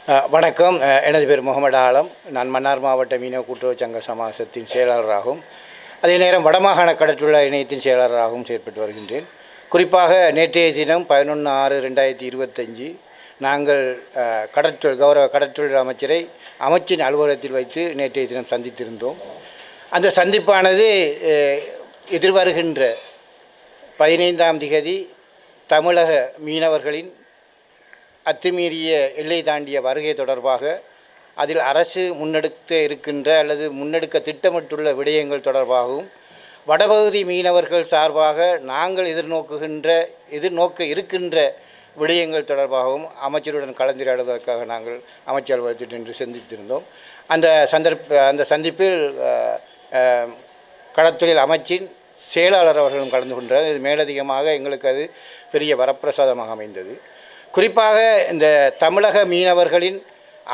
வணக்கம். எனது பேர் முகமது ஆலம். நான் மன்னார் மாவட்ட மீனவ கூட்டுறவு சங்க சமாசத்தின் செயலாளராகவும் அதே நேரம் வடமாகாண கடற்றுலா இணையத்தின் செயலாளராகவும் செயற்பட்டு வருகின்றேன். குறிப்பாக நேற்றைய தினம் 11/6/2025 நாங்கள் கௌரவ கடற்றொழில் அமைச்சரை அமைச்சின் அலுவலகத்தில் வைத்து நேற்றைய தினம் சந்தித்திருந்தோம். அந்த சந்திப்பானது எதிர்வருகின்ற 15ஆம் திகதி தமிழக மீனவர்களின் அத்துமீறிய எல்லை தாண்டிய வருகை தொடர்பாக அதில் அரசு முன்னெடுக்க இருக்கின்ற அல்லது முன்னெடுக்க திட்டமிட்டுள்ள விடயங்கள் தொடர்பாகவும் வடபகுதி மீனவர்கள் சார்பாக நாங்கள் எதிர்நோக்க இருக்கின்ற விடயங்கள் தொடர்பாகவும் அமைச்சருடன் கலந்துரையாடுவதற்காக நாங்கள் அமைச்சர் அலுவலகத்தில் நின்று சந்தித்திருந்தோம். அந்த சந்திப்பில் கடற்தொழில் அமைச்சின் செயலாளர் அவர்களும் கலந்து கொண்டார். இது மேலதிகமாக எங்களுக்கு அது பெரிய வரப்பிரசாதமாக அமைந்தது. குறிப்பாக இந்த தமிழக மீனவர்களின்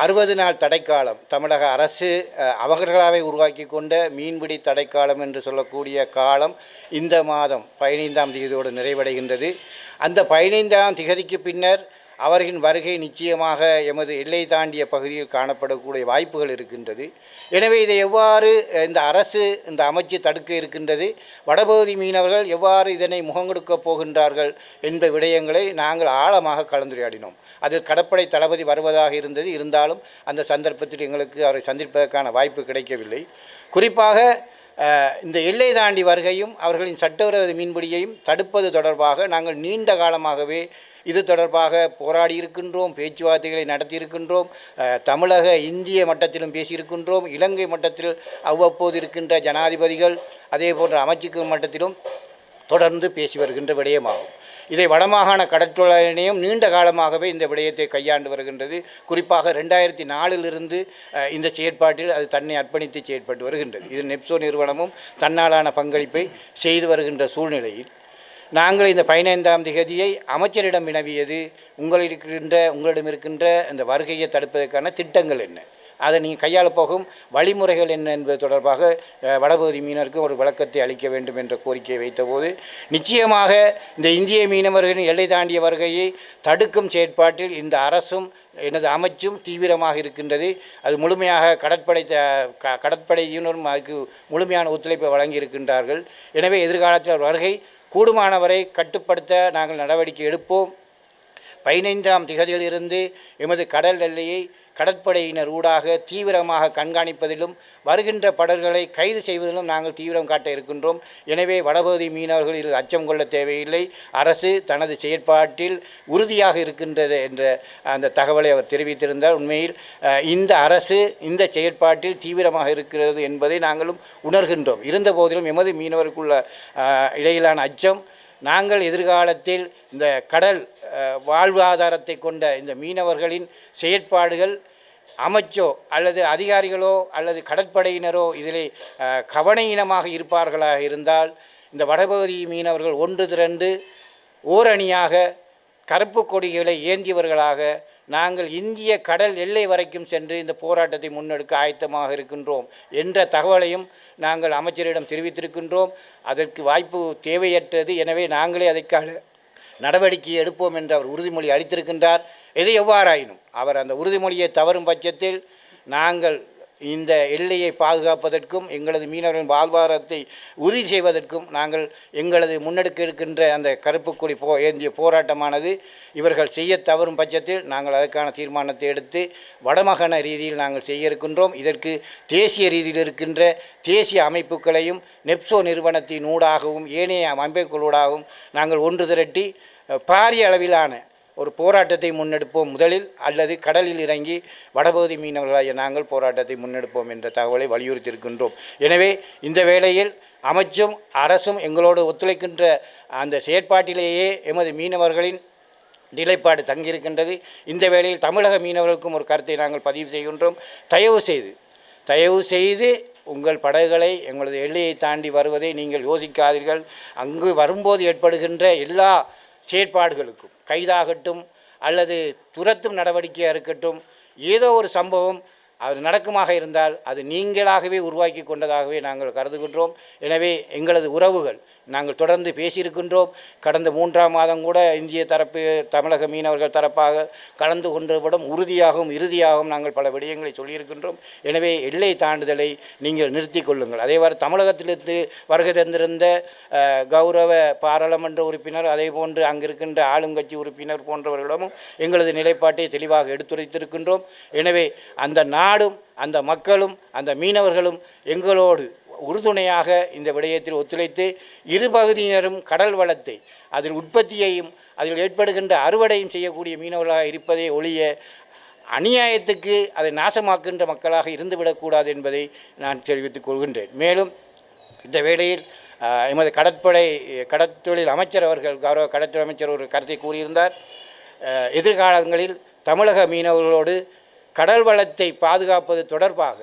60 நாள் தடைக்காலம் தமிழக அரசு அவர்களாகவே உருவாக்கி கொண்ட மீன்பிடி தடைக்காலம் என்று சொல்லக்கூடிய காலம் இந்த மாதம் 15ஆம் திகதியோடு நிறைவடைகின்றது. அந்த 15ஆம் திகதிக்கு பின்னர் அவர்களின் வருகை நிச்சயமாக எமது எல்லை தாண்டிய பகுதியில் காணப்படக்கூடிய வாய்ப்புகள் இருக்கின்றது. எனவே இதை எவ்வாறு இந்த அரசு இந்த அமைச்சு தடுக்க இருக்கின்றது, வடபகுதி மீனவர்கள் எவ்வாறு இதனை முகங்கொடுக்கப் போகின்றார்கள் என்ற விடயங்களை நாங்கள் ஆழமாக கலந்துரையாடினோம். அதில் கடற்படை தளபதி வருவதாக இருந்தாலும் அந்த சந்தர்ப்பத்தில் எங்களுக்கு அவரை சந்திப்பதற்கான வாய்ப்பு கிடைக்கவில்லை. குறிப்பாக இந்த எல்லை தாண்டி வருகையும் அவர்களின் சட்டவிரோத மீன்பிடியையும் தடுப்பது தொடர்பாக நாங்கள் நீண்ட காலமாகவே இது தொடர்பாக போராடி இருக்கின்றோம், பேச்சுவார்த்தைகளை நடத்தியிருக்கின்றோம். தமிழக இந்திய மட்டத்திலும் பேசியிருக்கின்றோம். இலங்கை மட்டத்தில் அவ்வப்போது இருக்கின்ற ஜனாதிபதிகள் அதே போன்ற அமைச்சுக்கள் மட்டத்திலும் தொடர்ந்து பேசி வருகின்ற விடயமாகும். இதை வடமாகாண கடற்றொழில் இணையம் நீண்ட காலமாகவே இந்த விடயத்தை கையாண்டு வருகின்றது. குறிப்பாக 2004 இந்த செயற்பாட்டில் அது தன்னை அர்ப்பணித்து செயற்பட்டு வருகின்றது. இது நெப்சோ நிறுவனமும் தன்னாலான பங்களிப்பை செய்து வருகின்ற சூழ்நிலையில் நாங்கள் இந்த 15ஆம் திகதியை அமைச்சரிடம் வினவியது, உங்களிடம் இருக்கின்ற இந்த வருகையை தடுப்பதற்கான திட்டங்கள் என்ன, அதை நீங்கள் கையாள போகும் வழிமுறைகள் என்ன என்பது தொடர்பாக வடபகுதி மீனவருக்கு ஒரு விளக்கத்தை அளிக்க வேண்டும் என்ற கோரிக்கையை வைத்தபோது நிச்சயமாக இந்த இந்திய மீனவர்களின் எல்லை தாண்டிய வருகையை தடுக்கும் செயற்பாட்டில் இந்த அரசும் எனது அமைச்சும் தீவிரமாக இருக்கின்றது. அது முழுமையாக கடற்படையினரும் அதுக்கு முழுமையான ஒத்துழைப்பை வழங்கி இருக்கின்றார்கள். எனவே எதிர்காலத்தில் வருகை கூடுமானவரை கட்டுப்படுத்த நாங்கள் நடவடிக்கை எடுப்போம். 15ஆம் திகதியிலிருந்து எமது கடல் எல்லையை கடற்படையினர் ஊடாக தீவிரமாக கண்காணிப்பதிலும் வருகின்ற படகுகளை கைது செய்வதிலும் நாங்கள் தீவிரம் காட்ட இருக்கின்றோம். எனவே வடபகுதி மீனவர்கள் இதில் அச்சம் கொள்ள தேவையில்லை. அரசு தனது செயற்பாட்டில் உறுதியாக இருக்கின்றது என்ற அந்த தகவலை அவர் தெரிவித்திருந்தார். உண்மையில் இந்த அரசு இந்த செயற்பாட்டில் தீவிரமாக இருக்கிறது என்பதை நாங்களும் உணர்கின்றோம். இருந்த போதிலும் எமது மீனவருக்குள்ள இடையிலான அச்சம் நாங்கள் எதிர்காலத்தில் இந்த கடல் வாழ்வாதாரத்தை கொண்ட இந்த மீனவர்களின் செயற்பாடுகள் அமைச்சோ அல்லது அதிகாரிகளோ அல்லது கடற்படையினரோ இதில் கவனயீனமாக இருப்பார்களாக இருந்தால் இந்த வடபகுதி மீனவர்கள் ஒன்று திரண்டு ஓரணியாக கருப்பு கொடிகளை ஏந்தியவர்களாக நாங்கள் இந்திய கடல் எல்லை வரைக்கும் சென்று இந்த போராட்டத்தை முன்னெடுக்க ஆயத்தமாக இருக்கின்றோம் என்ற தகவலையும் நாங்கள் அமைச்சரிடம் தெரிவித்திருக்கின்றோம். அதற்கு வாய்ப்பு தேவையற்றது. எனவே நாங்களே அதற்கான நடவடிக்கை எடுப்போம் என்று அவர் உறுதிமொழி அளித்திருக்கின்றார். எது எவ்வாறாயினும் அவர் அந்த உறுதிமொழியை தவறும் பட்சத்தில் நாங்கள் இந்த எல்லையை பாதுகாப்பதற்கும் எங்களது மீனவர்களின் வாழ்வாதாரத்தை உறுதி செய்வதற்கும் நாங்கள் எங்களது முன்னெடுக்க இருக்கின்ற அந்த கருப்பு கொடி ஏந்திய போராட்டமானது இவர்கள் செய்ய தவறும் பட்சத்தில் நாங்கள் அதற்கான தீர்மானத்தை எடுத்து வடமாகாண ரீதியில் நாங்கள் செய்ய இருக்கின்றோம். இதற்கு தேசிய ரீதியில் இருக்கின்ற தேசிய அமைப்புகளையும் நெப்சோ நிறுவனத்தின் ஊடாகவும் ஏனைய அமைப்புகளூடாகவும் நாங்கள் ஒன்று திரட்டி பாரிய அளவிலான ஒரு போராட்டத்தை முன்னெடுப்போம் முதலில், அல்லது கடலில் இறங்கி வடபகுதி மீனவர்களாகிய நாங்கள் போராட்டத்தை முன்னெடுப்போம் என்ற தகவலை வலியுறுத்தியிருக்கின்றோம். எனவே இந்த வேளையில் அமைச்சும் அரசும் எங்களோடு ஒத்துழைக்கின்ற அந்த செயற்பாட்டிலேயே எமது மீனவர்களின் நிலைப்பாடு தங்கியிருக்கின்றது. இந்த வேளையில் தமிழக மீனவர்களுக்கும் ஒரு கருத்தை நாங்கள் பதிவு செய்கின்றோம். தயவு செய்து உங்கள் படகுகளை எங்களது எல்லையை தாண்டி வருவதை நீங்கள் யோசிக்காதீர்கள். அங்கு வரும்போது ஏற்படுகின்ற எல்லா செயற்பாடுகளுக்கும் கைதாகட்டும் அல்லது துரத்தும் நடவடிக்கையாக இருக்கட்டும், ஏதோ ஒரு சம்பவம் அது நடக்குமாக இருந்தால் அது நீங்களாகவே உருவாக்கி கொண்டதாகவே நாங்கள் கருதுகின்றோம். எனவே எங்களது உறவுகள் நாங்கள் தொடர்ந்து பேசியிருக்கின்றோம். கடந்த 3ஆம் மாதம் கூட இந்திய தரப்பு தமிழக மீனவர்கள் தரப்பாக கலந்து கொண்டபடும் உறுதியாகவும் இறுதியாகவும் நாங்கள் பல விடயங்களை சொல்லியிருக்கின்றோம். எனவே எல்லை தாண்டுதலை நீங்கள் நிறுத்தி கொள்ளுங்கள். அதேவாறு தமிழகத்திலிருந்து வருகை தந்திருந்த கௌரவ பாராளுமன்ற உறுப்பினர், அதே போன்று அங்கிருக்கின்ற ஆளுங்கட்சி உறுப்பினர் போன்றவர்களிடமும் எங்களது நிலைப்பாட்டை தெளிவாக எடுத்துரைத்திருக்கின்றோம். எனவே அந்த நாடும் அந்த மக்களும் அந்த மீனவர்களும் எங்களோடு உறுதுணையாக இந்த விடயத்தில் ஒத்துழைத்து இரு பகுதியினரும் கடல் வளத்தை அதில் உற்பத்தியையும் அதில் ஏற்படுகின்ற அறுவடையும் செய்யக்கூடிய மீனவர்களாக இருப்பதை ஒழிய அநியாயத்துக்கு அதை நாசமாக்கின்ற மக்களாக இருந்துவிடக்கூடாது என்பதை நான் தெரிவித்துக் கொள்கின்றேன். மேலும் இந்த வேளையில் எமது கடற்தொழில் அமைச்சர் அவர்கள் கௌரவ கடற்தொழில் அமைச்சர் ஒரு கருத்தை கூறியிருந்தார். எதிர்காலங்களில் தமிழக மீனவர்களோடு கடல் வளத்தை பாதுகாப்பது தொடர்பாக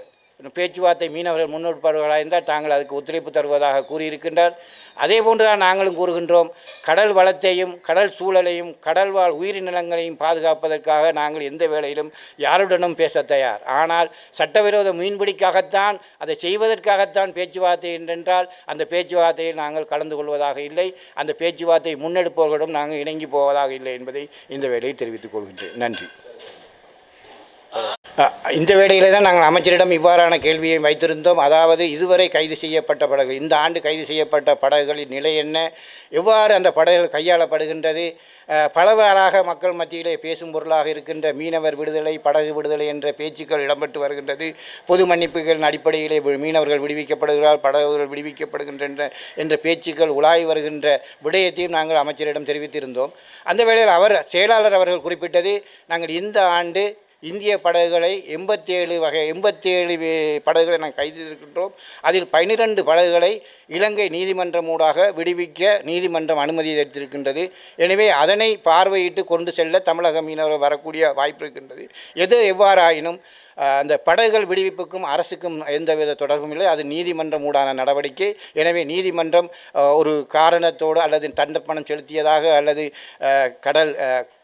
பேச்சுவார்த்தை மீனவர்கள் முன்னெடுப்பவர்களாக இருந்தால் தாங்கள் அதுக்கு ஒத்துழைப்பு தருவதாக கூறியிருக்கின்றார். அதே போன்று தான் நாங்களும் கூறுகின்றோம். கடல் வளத்தையும் கடல் சூழலையும் கடல்வாழ் உயிரினங்களையும் பாதுகாப்பதற்காக நாங்கள் எந்த வேளையிலும் யாருடனும் பேச தயார். ஆனால் சட்டவிரோத மீன்பிடிக்காகத்தான் அதை செய்வதற்காகத்தான் பேச்சுவார்த்தை என்றென்றால் அந்த பேச்சுவார்த்தையில் நாங்கள் கலந்து கொள்வதாக இல்லை. அந்த பேச்சுவார்த்தை முன்னெடுப்பவர்களிடம் நாங்கள் இணங்கி போவதாக இல்லை என்பதை இந்த வேளையில் தெரிவித்துக் கொள்கின்றேன். நன்றி. இந்த வேளையிலே தான் நாங்கள் அமைச்சரிடம் இவ்வாறான கேள்வியை வைத்திருந்தோம். அதாவது இதுவரை கைது செய்யப்பட்ட படகுகள், இந்த ஆண்டு கைது செய்யப்பட்ட படகுகளின் நிலை என்ன, எவ்வாறு அந்த படகுகள் கையாளப்படுகின்றது, பலவாறாக மக்கள் மத்தியிலே பேசும் பொருளாக இருக்கின்ற மீனவர் விடுதலை, படகு விடுதலை என்ற பேச்சுக்கள் இடம்பெற்று வருகின்றது. பொது மன்னிப்புகளின் அடிப்படையிலே மீனவர்கள் விடுவிக்கப்படுகிறார், படகுகள் விடுவிக்கப்படுகின்றன என்ற பேச்சுக்கள் உலாய் வருகின்ற விடயத்தையும் நாங்கள் அமைச்சரிடம் தெரிவித்திருந்தோம். அந்த வேளையில் செயலாளர் அவர்கள் குறிப்பிட்டது, நாங்கள் இந்த ஆண்டு இந்திய படகுகளை 87 படகுகளை நாங்கள் கைது செய்திருக்கின்றோம். அதில் 12 படகுகளை இலங்கை நீதிமன்றம் ஊடாக விடுவிக்க நீதிமன்றம் அனுமதி அளித்திருக்கின்றது. எனவே அதனை பார்வையிட்டு கொண்டு செல்ல தமிழக மீனவர்கள் வரக்கூடிய வாய்ப்பு இருக்கின்றது. எவ்வாறாயினும் அந்த படகுகள் விடுவிப்புக்கும் அரசுக்கும் எந்தவித தொடர்பும் இல்லை. அது நீதிமன்றம் ஊடான நடவடிக்கை. எனவே நீதிமன்றம் ஒரு காரணத்தோடு அல்லது தண்டப்பணம் செலுத்தியதாக அல்லது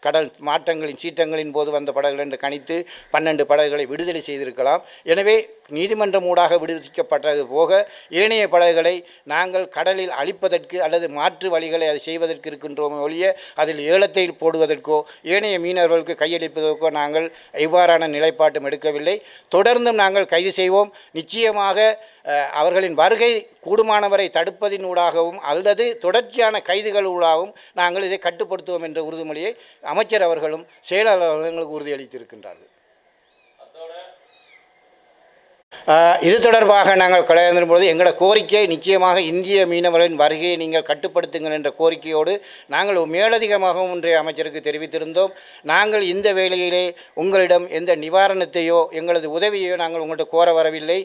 கடல் மாற்றங்களின் சீற்றங்களின் போது வந்த படகுகள் என்று கணித்து 12 படகுகளை விடுதலை செய்திருக்கலாம். எனவே நீதிமன்றம் ஊடாக விடுவிக்கப்பட்டது போக ஏனைய படகுகளை நாங்கள் கடலில் அழிப்பதற்கு அல்லது மாற்று வழிகளை அதை செய்வதற்கு இருக்கின்றோமே ஒழிய அதில் ஏலத்தை போடுவதற்கோ ஏனைய மீனவர்களுக்கு கையளிப்பதற்கோ நாங்கள் இவ்வாறான நிலைப்பாட்டும் எடுக்கவில்லை. தொடர்ந்தும் நாங்கள் கைது செய்வோம். நிச்சயமாக அவர்களின் வருகை கூடுமானவரை தடுப்பதினூடாகவும் அல்லது தொடர்ச்சியான கைதுகளூடாகவும் நாங்கள் இதை கட்டுப்படுத்துவோம் என்ற உறுதிமொழியை அமைச்சர் அவர்களும் செயலாளர் அவர்களும் எங்களுக்கு உறுதியளித்திருக்கின்றார்கள். இது தொடர்பாக நாங்கள் கலந்துரையாடும் பொழுது எங்களோட கோரிக்கை நிச்சயமாக இந்திய மீனவர்களின் வருகையை நீங்கள் கட்டுப்படுத்துங்கள் என்ற கோரிக்கையோடு நாங்கள் மேலதிகமாகவும் இன்றைய அமைச்சருக்கு தெரிவித்திருந்தோம். நாங்கள் இந்த வேளையிலே உங்களிடம் எந்த நிவாரணத்தையோ எங்களது உதவியோ நாங்கள் உங்கள்கிட்ட கோர வரவில்லை.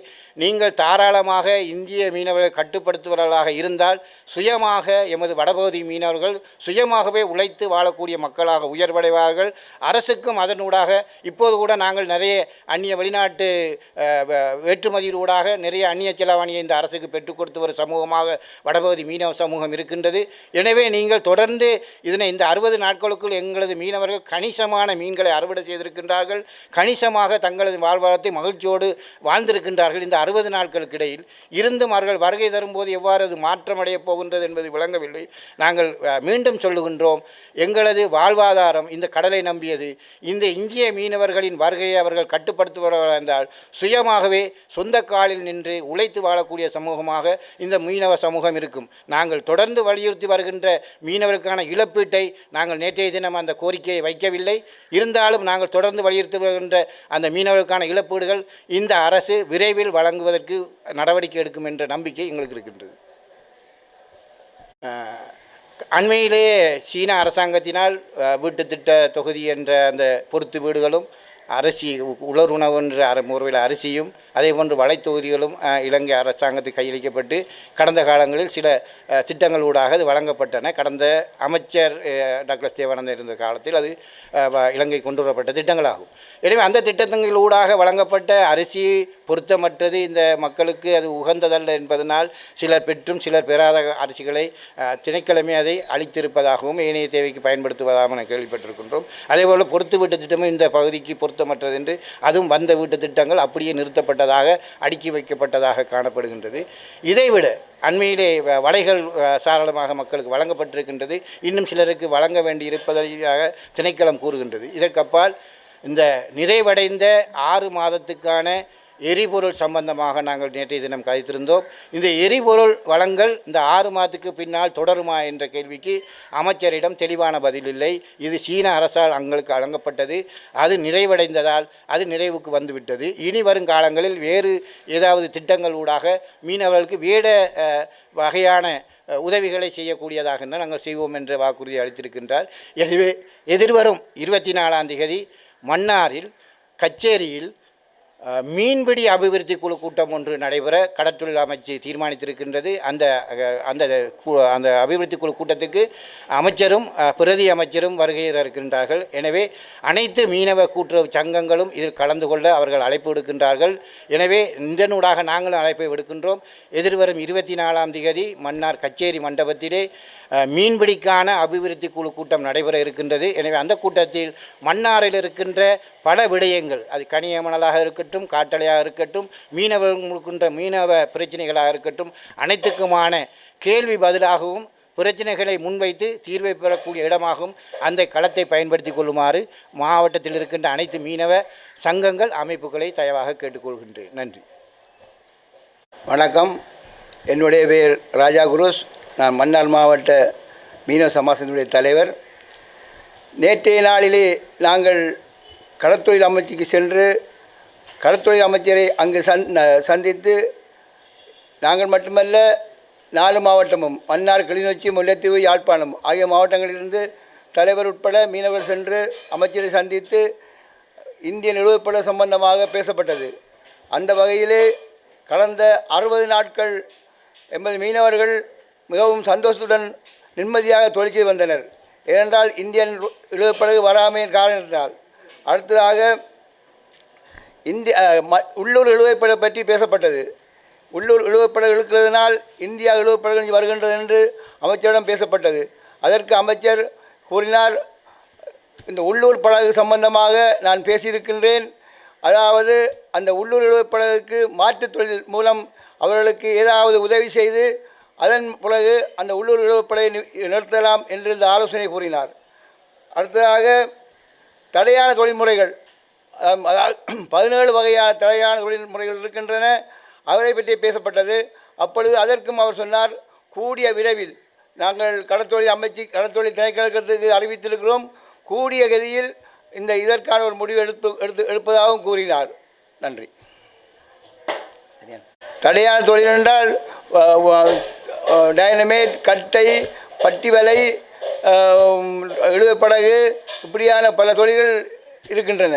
நீங்கள் தாராளமாக இந்திய மீனவர்களை கட்டுப்படுத்துவர்களாக இருந்தால் சுயமாக எமது வடபகுதி மீனவர்கள் சுயமாகவே உழைத்து வாழக்கூடிய மக்களாக உயர்வடைவார்கள். அரசுக்கும் அதனூடாக இப்போது கூட நாங்கள் நிறைய அந்நிய வெளிநாட்டு ஏற்றுமதியூடாக நிறைய அந்நிய செலவாணியை இந்த அரசுக்கு பெற்றுக் கொடுத்து ஒரு சமூகமாக வடபகுதி மீனவ சமூகம் இருக்கின்றது. எனவே நீங்கள் தொடர்ந்து இதனை இந்த 60 நாட்களுக்குள் எங்களது மீனவர்கள் கணிசமான மீன்களை அறுவடை செய்திருக்கின்றார்கள். கணிசமாக தங்களது வாழ்வாதாரத்தை மகிழ்ச்சியோடு வாழ்ந்திருக்கின்றார்கள். இந்த 60 நாட்களுக்கு இடையில் இருந்தும் அவர்கள் வருகை தரும்போது எவ்வாறு அது மாற்றமடையப் போகின்றது என்பது விளங்கவில்லை. நாங்கள் மீண்டும் சொல்லுகின்றோம், எங்களது வாழ்வாதாரம் இந்த கடலை நம்பியது. இந்த இந்திய மீனவர்களின் வருகையை அவர்கள் கட்டுப்படுத்துபவர்களாக இருந்தால் சுயமாகவே சொந்த காலில் நின்று உழைத்து வாழக்கூடிய சமூகமாக இந்த மீனவ சமூகம் இருக்கும். நாங்கள் தொடர்ந்து வலியுறுத்தி வருகின்ற மீனவர்களுக்கான இழப்பீட்டை நாங்கள் நேற்றைய தினம் அந்த கோரிக்கையை வைக்கவில்லை. இருந்தாலும் நாங்கள் தொடர்ந்து வலியுறுத்தி வருகின்ற அந்த மீனவர்களுக்கான இழப்பீடுகள் இந்த அரசு விரைவில் வழங்குவதற்கு நடவடிக்கை எடுக்கும் என்ற நம்பிக்கை எங்களுக்கு இருக்கின்றது. அண்மையிலேயே சீன அரசாங்கத்தினால் வீட்டு திட்ட தொகுதி என்ற அந்த பொறுத்து வீடுகளும் அரிசி உலருணவு என்ற முறையில் அரிசியும் அதே போன்று வலைத்தொகுதிகளும் இலங்கை அரசாங்கத்துக்கு கையளிக்கப்பட்டு கடந்த காலங்களில் சில திட்டங்களூடாக அது வழங்கப்பட்டன. கடந்த அமைச்சர் டாக்டர் தேவானந்தன் இருந்த காலத்தில் அது இலங்கை கொண்டு வரப்பட்ட திட்டங்களாகும். எனவே அந்த திட்டங்களூடாக வழங்கப்பட்ட அரிசி பொருத்தமற்றது, இந்த மக்களுக்கு அது உகந்ததல்ல என்பதனால் சிலர் பெற்றும் சிலர் பெறாத அரிசிகளை திணைக்கிழமை அதை அளித்திருப்பதாகவும் ஏனைய தேவைக்கு பயன்படுத்துவதாகவும் கேள்விப்பட்டிருக்கின்றோம். அதேபோல் பொறுத்து விட்ட திட்டமும் இந்த பகுதிக்கு பொருத்தமற்றது என்று அதுவும் வந்த வீட்டு திட்டங்கள் அப்படியே நிறுத்தப்பட்டதாக அடுக்கி வைக்கப்பட்டதாக காணப்படுகின்றது. இதைவிட அண்மையிலே வலைகள் சாராளமாக மக்களுக்கு வழங்கப்பட்டிருக்கின்றது. இன்னும் சிலருக்கு வழங்க வேண்டி இருப்பதாக திணைக்களம் கூறுகின்றது. இதற்கப்பால் இந்த நிறைவடைந்த 6 மாதத்துக்கான எரிபொருள் சம்பந்தமாக நாங்கள் நேற்றைய தினம் கதைத்திருந்தோம். இந்த எரிபொருள் வழங்கல் இந்த 6 மாதத்துக்கு பின்னால் தொடருமா என்ற கேள்விக்கு அமைச்சரிடம் தெளிவான பதில் இல்லை. இது சீன அரசால் எங்களுக்கு வழங்கப்பட்டது, அது நிறைவடைந்ததால் அது நிறைவுக்கு வந்துவிட்டது. இனி வரும் காலங்களில் வேறு ஏதாவது திட்டங்கள் ஊடாக மீனவர்களுக்கு வேறு வகையான உதவிகளை செய்யக்கூடியதாக இருந்தால் நாங்கள் செய்வோம் என்ற வாக்குறுதி அளித்திருக்கின்றார். எனவே எதிர்வரும் 24ஆம் தேதி மன்னாரில் கச்சேரியில் மீன்பிடி அபிவிருத்தி குழு கூட்டம் ஒன்று நடைபெற கடற்றொழில் அமைச்சு தீர்மானித்திருக்கின்றது. அந்த அந்த அந்த அபிவிருத்தி குழு கூட்டத்துக்கு அமைச்சரும் பிரதி அமைச்சரும் வருகையில் இருக்கின்றார்கள். எனவே அனைத்து மீனவ கூட்டுறவு சங்கங்களும் இதில் கலந்து கொள்ள அவர்கள் அழைப்பு விடுக்கின்றார்கள். எனவே இதனூடாக நாங்களும் அழைப்பை விடுக்கின்றோம். எதிர்வரும் 24ஆம் தேதி மன்னார் கச்சேரி மண்டபத்திலே மீன்பிடிக்கான அபிவிருத்தி குழு கூட்டம் நடைபெற இருக்கின்றது. எனவே அந்த கூட்டத்தில் மன்னாரில் இருக்கின்ற பல விடயங்கள், அது கனியமணலாக இருக்கட்டும், காட்டலையாக இருக்கட்டும், மீனவர்களுக்கின்ற மீனவ பிரச்சனைகளாக இருக்கட்டும், அனைத்துக்குமான கேள்வி பதிலாகவும் பிரச்சனைகளை முன்வைத்து தீர்வை பெறக்கூடிய இடமாகவும் அந்த களத்தை பயன்படுத்தி கொள்ளுமாறு மாவட்டத்தில் இருக்கின்ற அனைத்து மீனவ சங்கங்கள் அமைப்புகளை தயவாக கேட்டுக்கொள்கின்றேன். நன்றி. வணக்கம். என்னுடைய பேர் ராஜா குருஸ். நான் மன்னார் மாவட்ட மீனவ சமாசத்தினுடைய தலைவர். நேற்றைய நாளிலே நாங்கள் கடற்தொழில் அமைச்சுக்கு சென்று கடற்தொழில் அமைச்சரை அங்கு சந்தித்து நாங்கள் மட்டுமல்ல 4 மாவட்டமும் மன்னார், கிளிநொச்சி, முல்லைத்தீவு, யாழ்ப்பாணம் ஆகிய மாவட்டங்களிலிருந்து தலைவர் உட்பட மீனவர்கள் சென்று அமைச்சரை சந்தித்து இந்திய நிறுவப்பட சம்பந்தமாக பேசப்பட்டது. அந்த வகையிலே கடந்த 60 நாட்கள் எமது மீனவர்கள் மிகவும் சந்தோஷத்துடன் நிம்மதியாக தொழில் செய்து வந்தனர். ஏனென்றால் இந்தியன் இழுவப்படகு வராமையின் காரணத்தினால். அடுத்ததாக உள்ளூர் இழுவைப்படகு பற்றி பேசப்பட்டது. உள்ளூர் இழுவைப்படகு இழுக்கிறதுனால் இந்தியா இழுவைப்படகு வருகின்றது என்று அமைச்சரிடம் பேசப்பட்டது. அதற்கு அமைச்சர் கூறினார், இந்த உள்ளூர் படகு சம்பந்தமாக நான் பேசியிருக்கின்றேன். அதாவது அந்த உள்ளூர் இழுவைப்படகுக்கு மாற்றுத் தொழில் மூலம் அவர்களுக்கு ஏதாவது உதவி செய்து அதன் பிறகு அந்த உள்ளூர் இழுவைப்படகை நிறுத்தலாம் என்று இந்த ஆலோசனை கூறினார். அடுத்ததாக தடையான தொழில்முறைகள், அதாவது 17 வகையான தடையான தொழில்முறைகள் இருக்கின்றன. அவரை பற்றி பேசப்பட்டது. அப்பொழுது அதற்கும் அவர் சொன்னார், கூடிய விரைவில் நாங்கள் கடற்தொழில் அமைச்சு கடற்தொழில் திணைக்களத்துக்கு அறிவித்திருக்கிறோம். கூடிய கதியில் இதற்கான ஒரு முடிவு எடுப்பதாகவும் கூறினார். நன்றி. தடையான தொழில் என்றால் டைனமேட், கட்டை, பட்டி வலை, இழுவைப்படகு இப்படியான பல தொழில்கள் இருக்கின்றன.